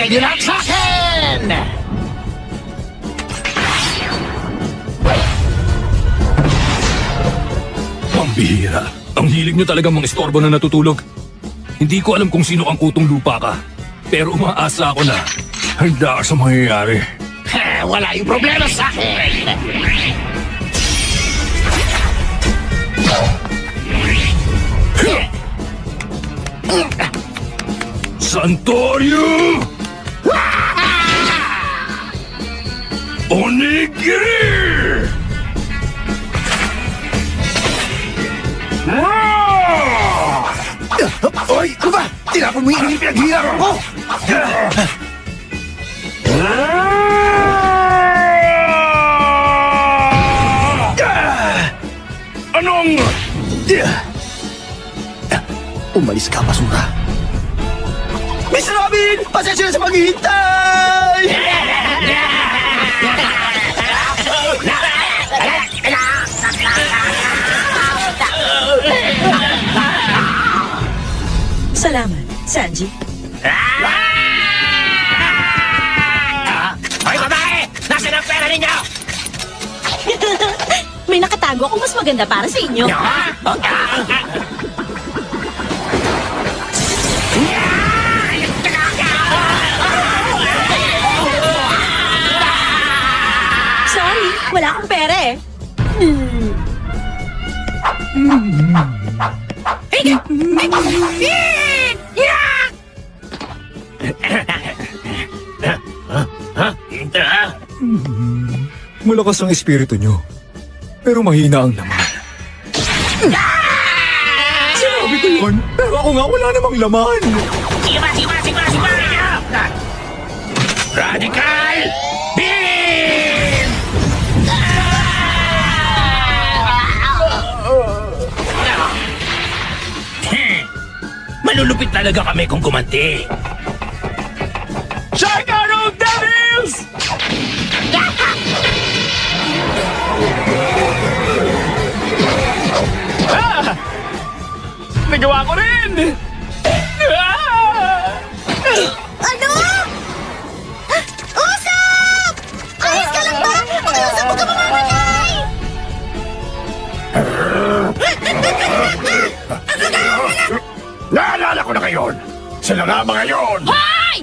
Ibigay niyo lahat sa akin! Pambihira. Ang hilig niyo talagang mga istorbo na natutulog. Hindi ko alam kung sino ang kutong lupa ka. Pero umaasa ako na handa ka sa mangyayari. Wala yung problema sa akin! Santorio! Onigiri! Oy, ano ba? Tinapon mo yung pinaghihirap ko! Anong... Umalis ka, basura! Mr. Robin! Pasensya na sa paghihintay! Salamat, Sanji. Hoy, babae! Nasaan ang pera ninyo? May nakatago akong mas maganda para sa inyo. Sorry, wala akong pera eh. Malakas ang espiritu niyo. Pero mahina ang laman. Sinabi ko yun, pero ako nga wala namang laman. Sige! Radical Beam! Malulupit talaga kami kung gumanti. Chicago Devils! Nagawa ko rin! Ano? Usap! Ayos ka lang ba? Mag-usap mo ka mamamatay! Naalala ko na ngayon! Sila nga mga yon! Hoy!